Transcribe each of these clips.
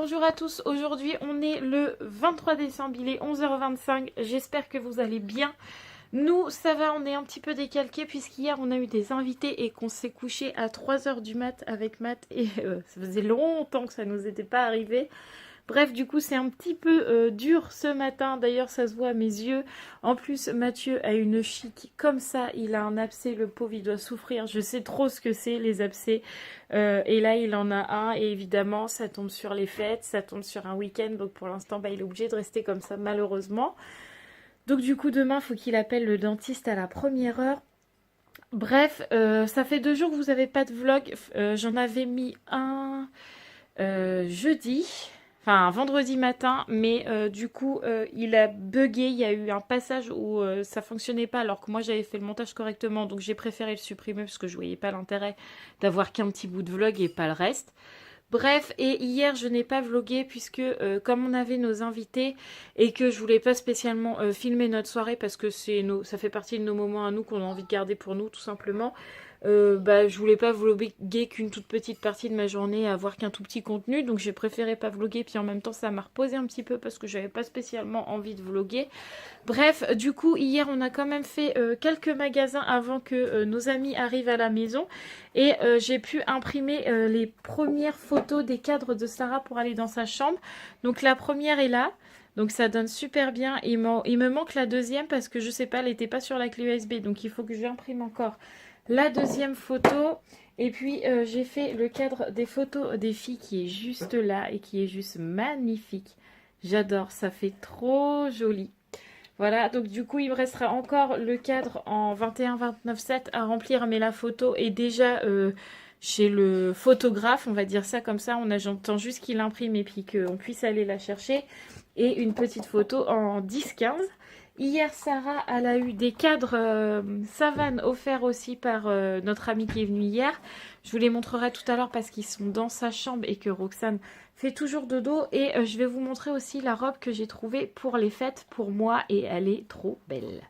bonjour à tous, aujourd'hui on est le 23 décembre, il est 11h25, j'espère que vous allez bien. Nous ça va, on est un petit peu décalqué puisqu'hier on a eu des invités et qu'on s'est couché à 3h du mat avec Matt et ça faisait longtemps que ça nous était pas arrivé. Bref, du coup, c'est un petit peu dur ce matin. D'ailleurs, ça se voit à mes yeux. En plus, Mathieu a une chic comme ça. Il a un abcès, le pauvre, il doit souffrir. Je sais trop ce que c'est, les abcès. Et là, il en a un. Et évidemment, ça tombe sur les fêtes, ça tombe sur un week-end. Donc, pour l'instant, il est obligé de rester comme ça, malheureusement. Donc, du coup, demain, il faut qu'il appelle le dentiste à la première heure. Bref, ça fait 2 jours que vous n'avez pas de vlog. J'en avais mis un jeudi. Enfin, vendredi matin, mais du coup, il a bugué. Il y a eu un passage où ça fonctionnait pas, alors que moi j'avais fait le montage correctement, donc j'ai préféré le supprimer parce que je voyais pas l'intérêt d'avoir qu'un petit bout de vlog et pas le reste. Bref, et hier je n'ai pas vlogué puisque comme on avait nos invités et que je voulais pas spécialement filmer notre soirée parce que ça fait partie de nos moments à nous qu'on a envie de garder pour nous tout simplement. Je voulais pas vloguer qu'une toute petite partie de ma journée, avoir qu'un tout petit contenu, donc j'ai préféré pas vloguer, puis en même temps ça m'a reposé un petit peu parce que j'avais pas spécialement envie de vloguer. Bref, du coup hier on a quand même fait quelques magasins avant que nos amis arrivent à la maison et j'ai pu imprimer les premières photos des cadres de Sarah pour aller dans sa chambre. Donc la première est là. Donc ça donne super bien. Il me manque la deuxième parce que je sais pas, elle n'était pas sur la clé USB, donc il faut que je l'imprime encore la deuxième photo. Et puis j'ai fait le cadre des photos des filles qui est juste là et qui est juste magnifique. J'adore, ça fait trop joli. Voilà, donc du coup il me restera encore le cadre en 21-29-7 à remplir, mais la photo est déjà chez le photographe, on va dire ça comme ça. J'entends juste qu'il imprime et puis qu'on puisse aller la chercher. Et une petite photo en 10-15. Hier, Sarah, elle a eu des cadres Savane offerts aussi par notre amie qui est venue hier. Je vous les montrerai tout à l'heure parce qu'ils sont dans sa chambre et que Roxane fait toujours dodo. Et je vais vous montrer aussi la robe que j'ai trouvée pour les fêtes pour moi et elle est trop belle.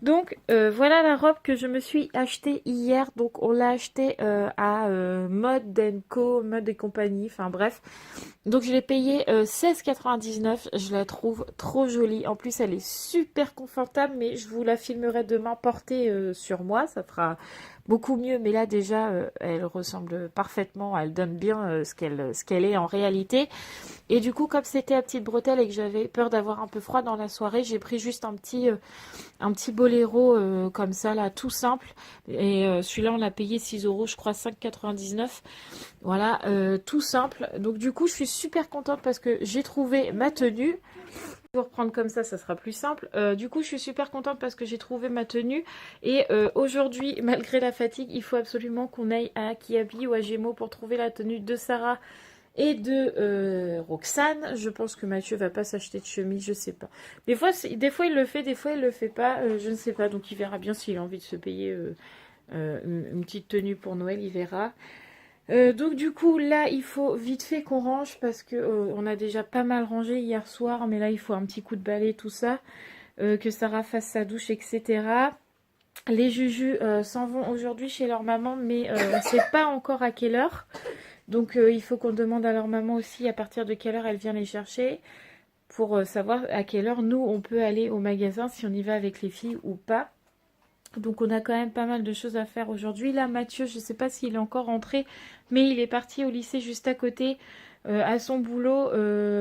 Donc voilà la robe que je me suis achetée hier. Donc on l'a achetée à Mode Co, Mode et compagnie, enfin bref. Donc je l'ai payée 16,99. Je la trouve trop jolie. En plus elle est super confortable, mais je vous la filmerai demain portée sur moi. Ça fera beaucoup mieux, mais là déjà elle ressemble parfaitement, elle donne bien ce qu'elle est en réalité. Et du coup, comme c'était à petite bretelle et que j'avais peur d'avoir un peu froid dans la soirée, j'ai pris juste un petit boléro comme ça là, tout simple. Et celui-là on l'a payé 6 euros, je crois 5,99. Voilà, tout simple. Donc du coup je suis super contente parce que j'ai trouvé ma tenue. Je vais reprendre comme ça sera plus simple. Du coup je suis super contente parce que j'ai trouvé ma tenue. Et aujourd'hui, malgré la fatigue, il faut absolument qu'on aille à Kiabi ou à Gémeaux pour trouver la tenue de Sarah et de Roxane. Je pense que Mathieu va pas s'acheter de chemise, je sais pas. Des fois il le fait, des fois il le fait pas, je ne sais pas. Donc il verra bien s'il a envie de se payer une petite tenue pour Noël, il verra. Donc du coup là il faut vite fait qu'on range parce que on a déjà pas mal rangé hier soir, mais là il faut un petit coup de balai, tout ça, que Sarah fasse sa douche, etc. Les Jujus s'en vont aujourd'hui chez leur maman, mais on sait pas encore à quelle heure. Donc il faut qu'on demande à leur maman aussi à partir de quelle heure elle vient les chercher pour savoir à quelle heure nous on peut aller au magasin, si on y va avec les filles ou pas. Donc on a quand même pas mal de choses à faire aujourd'hui. Là Mathieu, je ne sais pas s'il est encore rentré, mais il est parti au lycée juste à côté à son boulot.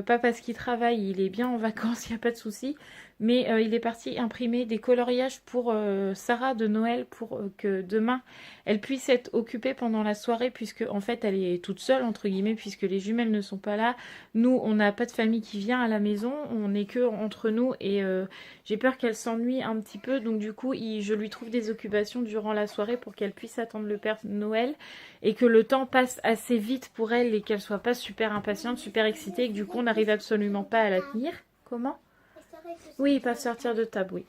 Pas parce qu'il travaille, il est bien en vacances, il n'y a pas de souci. Mais il est parti imprimer des coloriages pour Sarah de Noël pour que demain elle puisse être occupée pendant la soirée, puisque en fait elle est toute seule entre guillemets, puisque les jumelles ne sont pas là. Nous on n'a pas de famille qui vient à la maison, on n'est que entre nous et j'ai peur qu'elle s'ennuie un petit peu. Donc du coup je lui trouve des occupations durant la soirée pour qu'elle puisse attendre le Père Noël et que le temps passe assez vite pour elle et qu'elle soit pas super impatiente, super excitée et que du coup on n'arrive absolument pas à la tenir. Comment ? Oui, ils peuvent sortir de table, oui.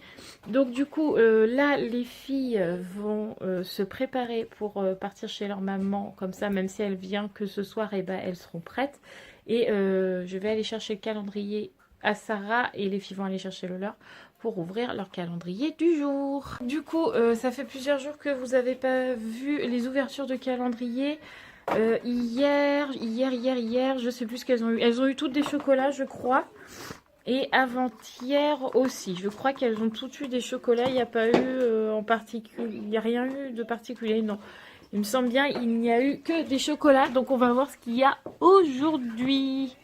Donc du coup, là, les filles vont se préparer pour partir chez leur maman. Comme ça, même si elle vient que ce soir, eh ben, elles seront prêtes. Et je vais aller chercher le calendrier à Sarah et les filles vont aller chercher le leur pour ouvrir leur calendrier du jour. Du coup, ça fait plusieurs jours que vous n'avez pas vu les ouvertures de calendrier. Hier, je sais plus ce qu'elles ont eu. Elles ont eu toutes des chocolats, je crois. Et avant-hier aussi. Je crois qu'elles ont toutes eu des chocolats. Il n'y a pas eu en particulier. Il n'y a rien eu de particulier, non. Il me semble bien, il n'y a eu que des chocolats. Donc on va voir ce qu'il y a aujourd'hui.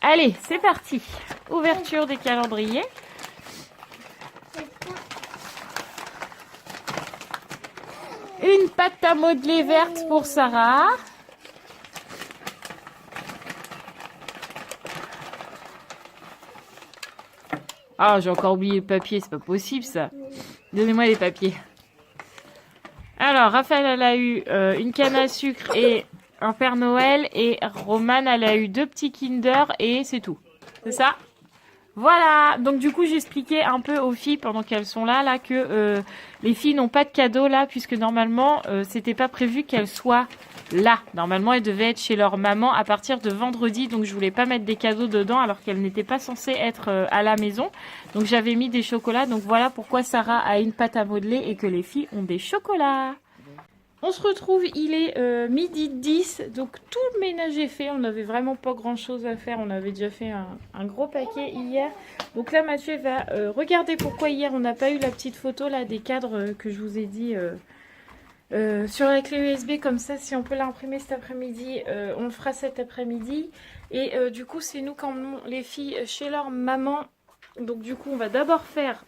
Allez, c'est parti. Ouverture des calendriers. Une pâte à modeler verte pour Sarah. Ah, j'ai encore oublié le papier, c'est pas possible ça. Donnez-moi les papiers. Alors, Raphaël, elle a eu une canne à sucre et un Père Noël. Et Romane, elle a eu 2 petits Kinder et c'est tout. C'est ça? Voilà, donc du coup j'expliquais un peu aux filles pendant qu'elles sont là que les filles n'ont pas de cadeau là puisque normalement c'était pas prévu qu'elles soient là. Normalement elles devaient être chez leur maman à partir de vendredi, donc je voulais pas mettre des cadeaux dedans alors qu'elles n'étaient pas censées être à la maison. Donc j'avais mis des chocolats, donc voilà pourquoi Sarah a une pâte à modeler et que les filles ont des chocolats. On se retrouve, il est 12h10, donc tout le ménage est fait. On n'avait vraiment pas grand chose à faire. On avait déjà fait un gros paquet hier. Donc là, Mathieu va regarder pourquoi hier on n'a pas eu la petite photo là des cadres que je vous ai dit sur la clé USB. Comme ça, si on peut l'imprimer cet après-midi, on le fera cet après-midi. Et du coup, c'est nous quand les filles chez leur maman. Donc du coup, on va d'abord faire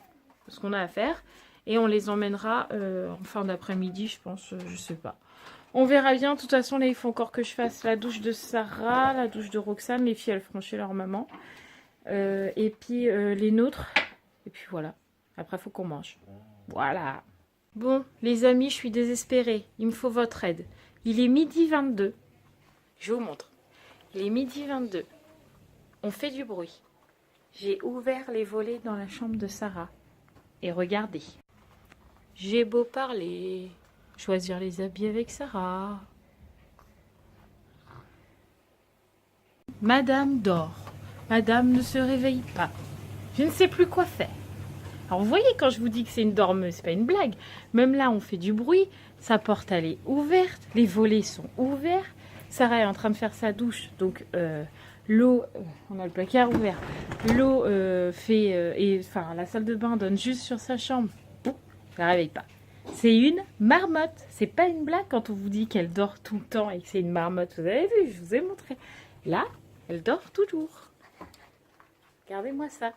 ce qu'on a à faire. Et on les emmènera en fin d'après-midi, je pense, je sais pas. On verra bien. De toute façon, là, il faut encore que je fasse la douche de Sarah, la douche de Roxane. Les filles, elles feront chez leur maman. Et puis, les nôtres. Et puis, voilà. Après, il faut qu'on mange. Voilà. Bon, les amis, je suis désespérée. Il me faut votre aide. Il est 12h22. Je vous montre. Il est 12h22. On fait du bruit. J'ai ouvert les volets dans la chambre de Sarah. Et regardez. J'ai beau parler, choisir les habits avec Sarah. Madame dort. Madame ne se réveille pas. Je ne sais plus quoi faire. Alors vous voyez quand je vous dis que c'est une dormeuse, c'est pas une blague. Même là on fait du bruit, sa porte elle est ouverte, les volets sont ouverts. Sarah est en train de faire sa douche, donc l'eau, on a le placard ouvert. L'eau enfin la salle de bain donne juste sur sa chambre. Je la réveille pas. C'est une marmotte. C'est pas une blague quand on vous dit qu'elle dort tout le temps et que c'est une marmotte. Vous avez vu, je vous ai montré. Là, elle dort toujours. Regardez-moi ça.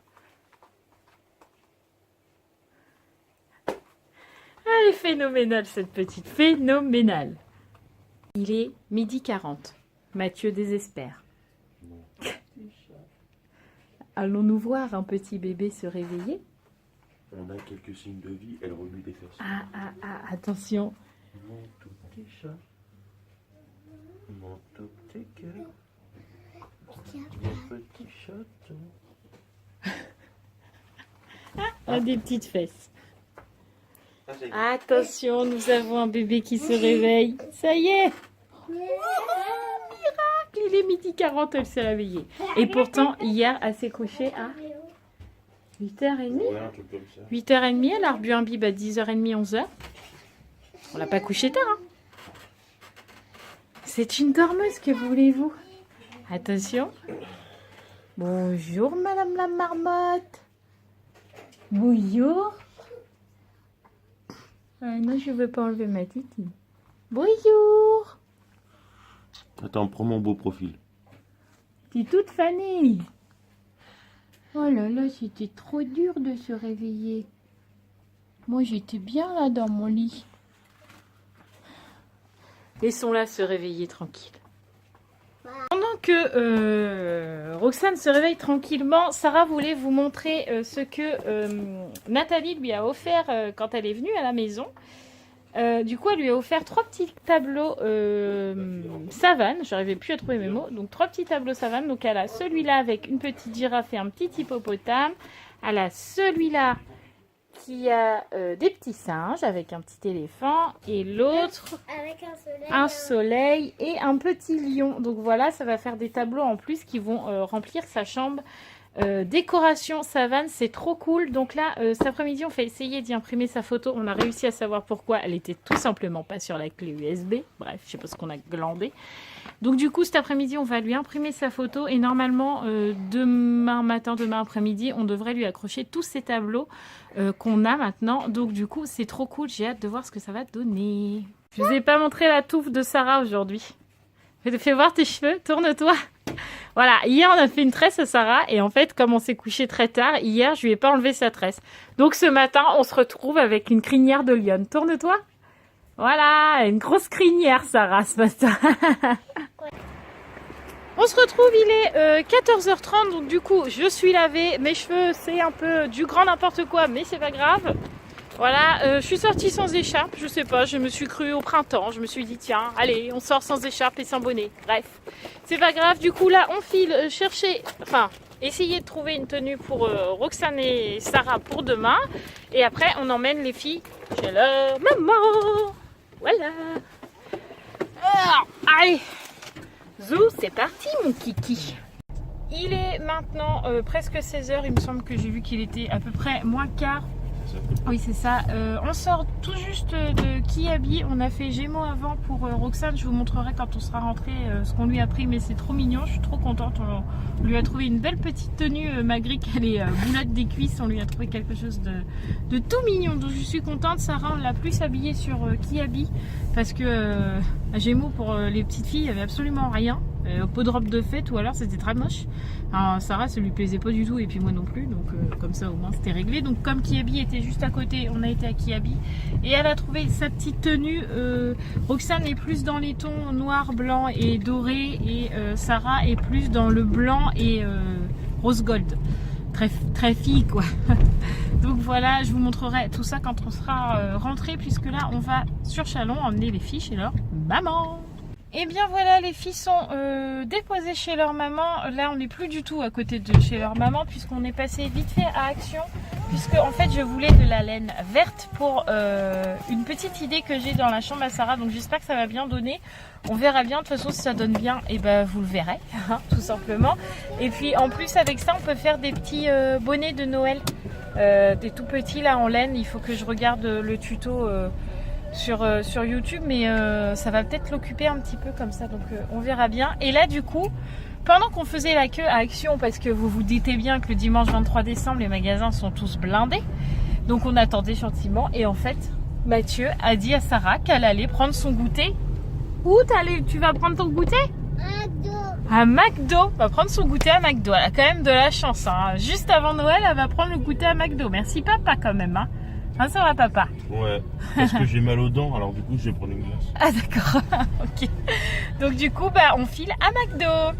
Elle est phénoménale cette petite. Phénoménale. Il est 12h40. Mathieu désespère. Allons-nous voir un petit bébé se réveiller? On a quelques signes de vie, elle remue des fesses. Attention. Mon tout petit chat. Mon tout petit cœur. Mon petit chat. Des petites fesses. Attention, nous avons un bébé qui se réveille. Ça y est. Oh, miracle, il est 12h40, elle s'est réveillée. Et pourtant, hier, elle s'est couchée à 8h30. Ouais, un truc comme ça. 8h30, elle a rebu un bib à 10h30, 11h. On l'a pas couché tard. Hein. C'est une dormeuse, que voulez-vous? Attention. Bonjour, madame la marmotte. Bonjour. Non, je veux pas enlever ma titi. Bonjour. Attends, prends mon beau profil. T'es toute fanée. Oh là là, c'était trop dur de se réveiller. Moi, j'étais bien là dans mon lit. Laissons-la se réveiller tranquille. Pendant que Roxane se réveille tranquillement, Sarah voulait vous montrer ce que Nathalie lui a offert quand elle est venue à la maison. Du coup, elle lui a offert 3 petits tableaux savane. J'arrivais plus à trouver mes mots. Donc 3 petits tableaux savane. Donc elle a celui-là avec une petite girafe et un petit hippopotame. Elle a celui-là qui a des petits singes avec un petit éléphant. Et l'autre, avec un soleil et un petit lion. Donc voilà, ça va faire des tableaux en plus qui vont remplir sa chambre décoration savane, c'est trop cool. Donc là, cet après-midi, on fait essayer d'y imprimer sa photo. On a réussi à savoir pourquoi. Elle était tout simplement pas sur la clé USB. Bref, je sais pas ce qu'on a glandé. Donc du coup, cet après-midi, on va lui imprimer sa photo. Et normalement, demain matin, demain après-midi, on devrait lui accrocher tous ces tableaux qu'on a maintenant. Donc du coup, c'est trop cool. J'ai hâte de voir ce que ça va donner. Je vous ai pas montré la touffe de Sarah aujourd'hui. Fais voir tes cheveux, tourne-toi. Voilà, hier on a fait une tresse à Sarah et en fait comme on s'est couché très tard, hier je lui ai pas enlevé sa tresse. Donc ce matin on se retrouve avec une crinière de lionne. Tourne-toi. Voilà, une grosse crinière Sarah ce matin. On se retrouve, il est 14h30 donc du coup je suis lavée. Mes cheveux c'est un peu du grand n'importe quoi mais c'est pas grave. Voilà, je suis sortie sans écharpe, je sais pas, je me suis crue au printemps, je me suis dit tiens, allez, on sort sans écharpe et sans bonnet, bref, c'est pas grave, du coup là on file chercher, enfin, essayer de trouver une tenue pour Roxane et Sarah pour demain, et après on emmène les filles chez leur maman, voilà. Alors, allez, zou, c'est parti mon kiki. Il est maintenant presque 16h, il me semble que j'ai vu qu'il était à peu près moins quart. Oui c'est ça, on sort tout juste de Kiabi, on a fait Gémeaux avant pour Roxane, je vous montrerai quand on sera rentré ce qu'on lui a pris mais c'est trop mignon, je suis trop contente, on lui a trouvé une belle petite tenue malgré qu'elle est boulotte des cuisses, on lui a trouvé quelque chose de tout mignon, donc je suis contente. Sarah on l'a plus habillée sur Kiabi parce que à Gémeaux pour les petites filles il n'y avait absolument rien, pot de robe de fête ou alors c'était très moche. Alors Sarah ça lui plaisait pas du tout et puis moi non plus, donc comme ça au moins c'était réglé. Donc comme Kiabi était juste à côté, on a été à Kiabi et elle a trouvé sa petite tenue. Roxane est plus dans les tons noir, blanc et doré et Sarah est plus dans le blanc et rose gold, très fille quoi. Donc voilà, je vous montrerai tout ça quand on sera rentré puisque là on va sur Chalon emmener les filles chez leur maman. Et bien voilà, les filles sont déposées chez leur maman. Là on n'est plus du tout à côté de chez leur maman puisqu'on est passé vite fait à Action, puisque en fait je voulais de la laine verte pour une petite idée que j'ai dans la chambre à Sarah, donc j'espère que ça va bien donner. On verra bien, de toute façon si ça donne bien, et ben vous le verrez hein, tout simplement. Et puis en plus avec ça on peut faire des petits bonnets de Noël, des tout petits là en laine. Il faut que je regarde le tuto sur YouTube, mais ça va peut-être l'occuper un petit peu comme ça, donc on verra bien. Et là du coup, pendant qu'on faisait la queue à Action, parce que vous vous doutez bien que le dimanche 23 décembre les magasins sont tous blindés, donc on attendait gentiment et en fait Mathieu a dit à Sarah qu'elle allait prendre son goûter. Où tu vas prendre ton goûter? À McDo. Va prendre son goûter à McDo. Elle a quand même de la chance hein. Juste avant Noël elle va prendre le goûter à McDo. Merci papa quand même hein. Ah, ça va papa? Ouais, parce que j'ai mal aux dents, alors du coup je vais prendre une glace. Ah d'accord, ok. Donc du coup bah on file à McDo.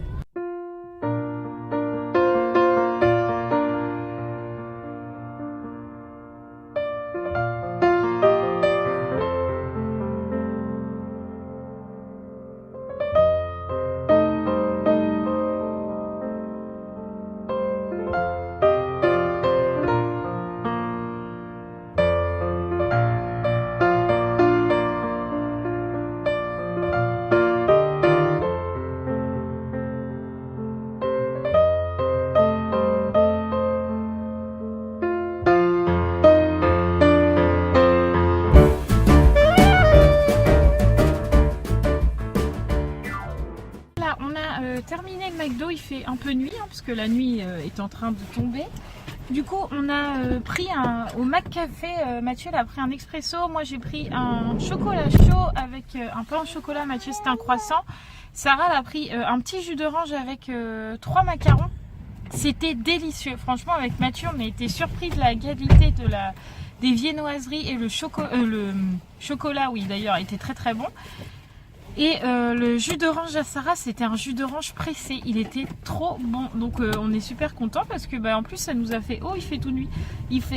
Terminé le McDo, il fait un peu nuit hein, parce que la nuit est en train de tomber. Du coup on a pris au McCafé, Mathieu a pris un expresso, moi j'ai pris un chocolat chaud avec un pain au chocolat, Mathieu c'était un croissant. Sarah a pris un petit jus d'orange avec 3 macarons. C'était délicieux, franchement avec Mathieu on a été surpris de la qualité des viennoiseries et le chocolat, oui d'ailleurs était très très bon. Et le jus d'orange à Sarah c'était un jus d'orange pressé, il était trop bon, donc on est super content parce que bah, en plus ça nous a fait, oh il fait tout nuit,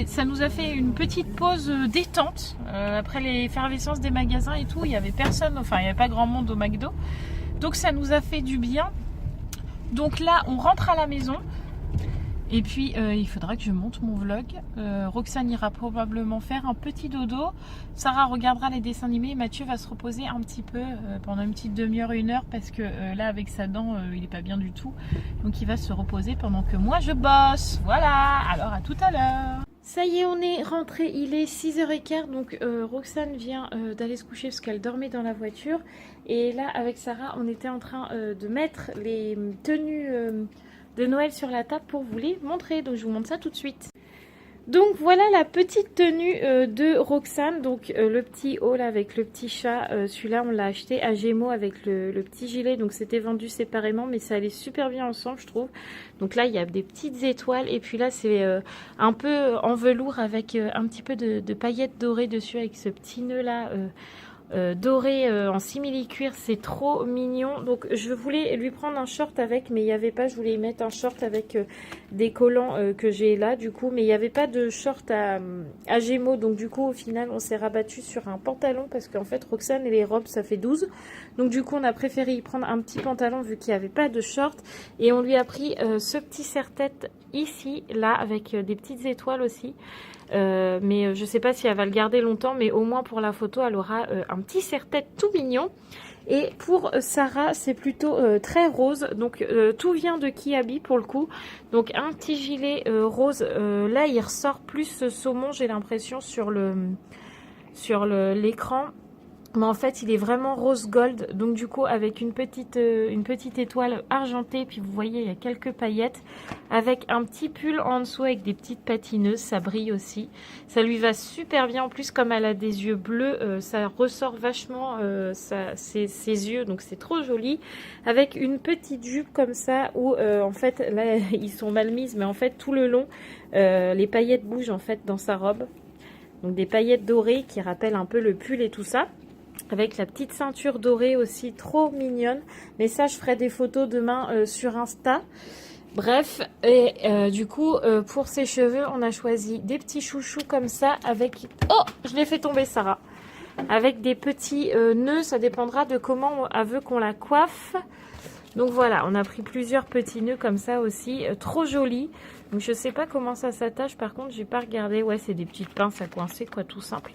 ça nous a fait une petite pause détente après l'effervescence des magasins et tout, il n'y avait personne, enfin il n'y avait pas grand monde au McDo, donc ça nous a fait du bien. Donc là on rentre à la maison Et puis il faudra que je monte mon vlog. Roxane ira probablement faire un petit dodo. Sarah regardera les dessins animés et Mathieu va se reposer un petit peu pendant une petite demi-heure, 1 heure parce que là avec sa dent il n'est pas bien du tout. Donc il va se reposer pendant que moi je bosse. Voilà, alors à tout à l'heure. Ça y est, on est rentré, il est 6h15, donc Roxane vient d'aller se coucher parce qu'elle dormait dans la voiture. Et là, avec Sarah, on était en train de mettre les tenues de Noël sur la table pour vous les montrer. Donc je vous montre ça tout de suite. Donc voilà la petite tenue de Roxane, donc le petit haut là avec le petit chat, celui-là on l'a acheté à Gémeaux avec le petit gilet, donc c'était vendu séparément mais ça allait super bien ensemble je trouve. Donc là il y a des petites étoiles et puis là c'est un peu en velours avec un petit peu de paillettes dorées dessus avec ce petit nœud là doré en simili-cuir, c'est trop mignon. Donc je voulais lui prendre un short avec mais il n'y avait pas, je voulais y mettre un short avec des collants que j'ai là du coup, mais il n'y avait pas de short à Gémeaux, donc du coup au final on s'est rabattu sur un pantalon parce qu'en fait Roxane et les robes ça fait 12, donc du coup on a préféré y prendre un petit pantalon vu qu'il n'y avait pas de short et on lui a pris ce petit serre-tête ici là avec des petites étoiles aussi. Mais je sais pas si elle va le garder longtemps, mais au moins pour la photo elle aura un petit serre-tête tout mignon. Et pour Sarah c'est plutôt très rose, donc tout vient de Kiabi pour le coup. Donc un petit gilet rose, là il ressort plus saumon j'ai l'impression sur l'écran. Mais en fait il est vraiment rose gold, donc du coup avec une petite étoile argentée, puis vous voyez il y a quelques paillettes, avec un petit pull en dessous avec des petites patineuses, ça brille aussi, ça lui va super bien, en plus comme elle a des yeux bleus, ça ressort vachement ses yeux, donc c'est trop joli, avec une petite jupe comme ça, où en fait là ils sont mal mises, mais en fait tout le long les paillettes bougent en fait dans sa robe, donc des paillettes dorées qui rappellent un peu le pull et tout ça. Avec la petite ceinture dorée aussi, trop mignonne. Mais ça, je ferai des photos demain sur Insta. Bref, et du coup, pour ses cheveux, on a choisi des petits chouchous comme ça avec... Oh, je l'ai fait tomber, Sarah. Avec des petits nœuds, ça dépendra de comment elle veut qu'on la coiffe. Donc voilà, on a pris plusieurs petits nœuds comme ça aussi, trop jolis. Donc je sais pas comment ça s'attache, par contre, j'ai pas regardé. Ouais, c'est des petites pinces à coincer, quoi, tout simple.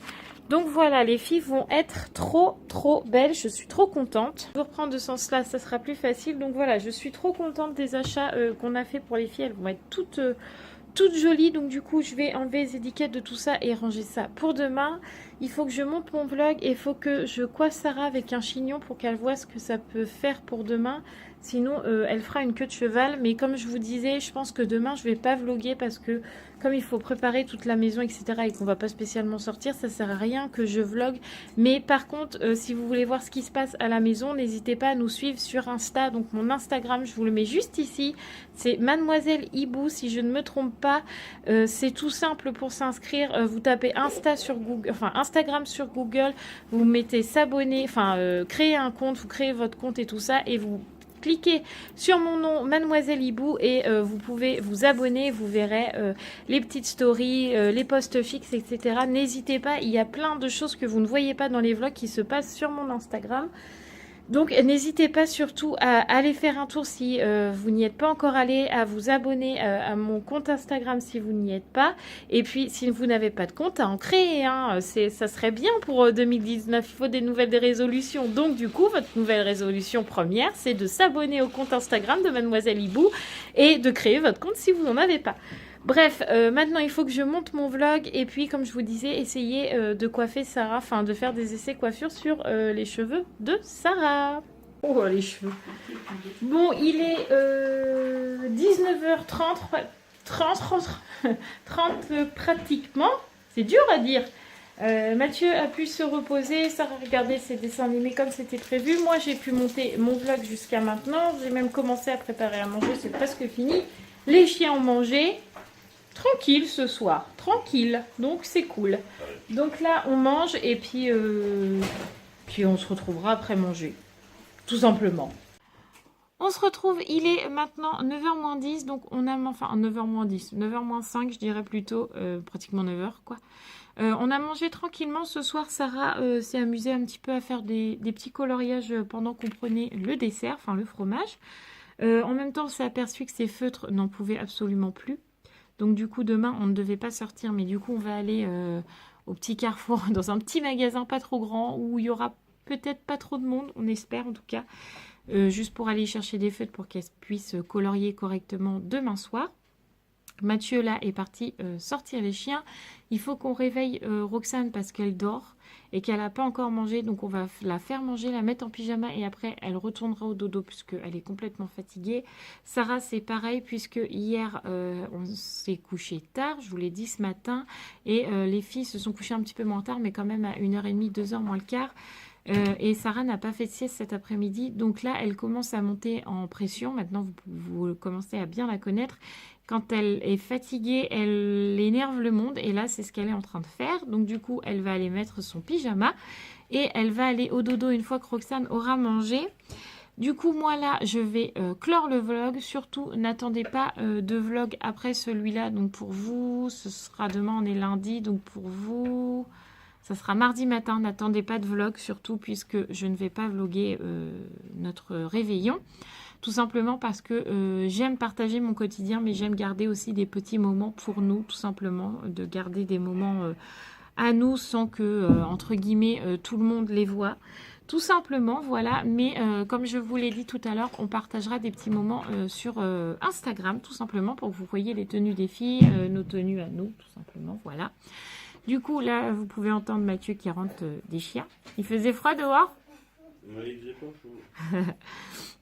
Donc voilà, les filles vont être trop belles, je suis trop contente. Pour reprendre de ce sens-là, ça sera plus facile. Donc voilà, je suis trop contente des achats qu'on a fait pour les filles. Elles vont être toutes jolies. Donc du coup, je vais enlever les étiquettes de tout ça et ranger ça pour demain. Il faut que je monte mon vlog et il faut que je coiffe Sarah avec un chignon pour qu'elle voit ce que ça peut faire pour demain. Sinon, elle fera une queue de cheval. Mais comme je vous disais, je pense que demain, je vais pas vlogger parce que comme il faut préparer toute la maison, etc. et qu'on va pas spécialement sortir, ça sert à rien que je vlogue. Mais par contre, si vous voulez voir ce qui se passe à la maison, n'hésitez pas à nous suivre sur Insta. Donc mon Instagram, je vous le mets juste ici. C'est Mademoiselle Hibou, si je ne me trompe pas. C'est tout simple pour s'inscrire. Vous tapez Insta sur Google, enfin Instagram sur Google. Vous mettez s'abonner, enfin créer un compte, vous créez votre compte et tout ça. Et vous cliquez sur mon nom Mademoiselle Hibou et vous pouvez vous abonner, vous verrez les petites stories, les posts fixes, etc. N'hésitez pas, il y a plein de choses que vous ne voyez pas dans les vlogs qui se passent sur mon Instagram. Donc n'hésitez pas surtout à aller faire un tour si vous n'y êtes pas encore allé, à vous abonner à mon compte Instagram si vous n'y êtes pas. Et puis si vous n'avez pas de compte, à en créer un. Ça serait bien pour 2019, il faut des nouvelles résolutions. Donc du coup, votre nouvelle résolution première, c'est de s'abonner au compte Instagram de Mademoiselle Hibou et de créer votre compte si vous n'en avez pas. Bref, maintenant il faut que je monte mon vlog et puis comme je vous disais, essayer de coiffer Sarah, enfin de faire des essais coiffure sur les cheveux de Sarah. Oh les cheveux. Bon, il est 19h30, 30 pratiquement, c'est dur à dire. Mathieu a pu se reposer, Sarah a regardé ses dessins animés comme c'était prévu. Moi j'ai pu monter mon vlog jusqu'à maintenant, j'ai même commencé à préparer à manger, c'est presque fini. Les chiens ont mangé. Tranquille ce soir, tranquille, donc c'est cool. Donc là on mange et puis on se retrouvera après manger, tout simplement. On se retrouve, il est maintenant 9h moins 10, donc on a, enfin 9h moins 10, 9h moins 5 je dirais plutôt, pratiquement 9h quoi. On a mangé tranquillement ce soir, Sarah s'est amusée un petit peu à faire des petits coloriages pendant qu'on prenait le dessert, enfin le fromage. En même temps, on s'est aperçu que ces feutres n'en pouvaient absolument plus. Donc du coup, demain, on ne devait pas sortir, mais du coup, on va aller au petit Carrefour, dans un petit magasin pas trop grand, où il y aura peut-être pas trop de monde, on espère en tout cas, juste pour aller chercher des feutres pour qu'elle puisse colorier correctement demain soir. Mathieu, là, est parti sortir les chiens. Il faut qu'on réveille Roxane parce qu'elle dort et qu'elle n'a pas encore mangé. Donc, on va la faire manger, la mettre en pyjama et après, elle retournera au dodo puisqu'elle est complètement fatiguée. Sarah, c'est pareil puisque hier, on s'est couché tard. Je vous l'ai dit ce matin. Et les filles se sont couchées un petit peu moins tard, mais quand même à 1h30, 2h moins le quart. Et Sarah n'a pas fait de sieste cet après-midi. Donc là, elle commence à monter en pression. Maintenant, vous commencez à bien la connaître. Quand elle est fatiguée, elle énerve le monde. Et là, c'est ce qu'elle est en train de faire. Donc du coup, elle va aller mettre son pyjama. Et elle va aller au dodo une fois que Roxane aura mangé. Du coup, moi là, je vais clore le vlog. Surtout, n'attendez pas de vlog après celui-là. Donc pour vous, ce sera demain, on est lundi. Donc pour vous... ça sera mardi matin, n'attendez pas de vlog, surtout puisque je ne vais pas vloguer notre réveillon. Tout simplement parce que j'aime partager mon quotidien, mais j'aime garder aussi des petits moments pour nous, tout simplement. De garder des moments à nous sans que, entre guillemets, tout le monde les voit. Tout simplement, voilà. Mais comme je vous l'ai dit tout à l'heure, on partagera des petits moments sur Instagram, tout simplement, pour que vous voyez les tenues des filles, nos tenues à nous, tout simplement, voilà. Du coup, là, vous pouvez entendre Mathieu qui rentre des chiens. Il faisait froid dehors? Oui, il faisait pas chaud.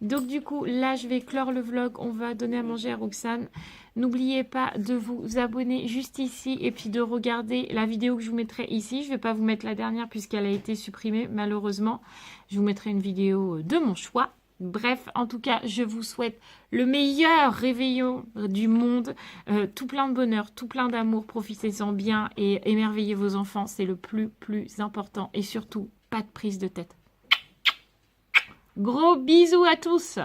Donc, du coup, là, je vais clore le vlog. On va donner à manger à Roxane. N'oubliez pas de vous abonner juste ici et puis de regarder la vidéo que je vous mettrai ici. Je ne vais pas vous mettre la dernière puisqu'elle a été supprimée, malheureusement. Je vous mettrai une vidéo de mon choix. Bref, en tout cas, je vous souhaite le meilleur réveillon du monde, tout plein de bonheur, tout plein d'amour, profitez-en bien et émerveillez vos enfants, c'est le plus important et surtout, pas de prise de tête. Gros bisous à tous!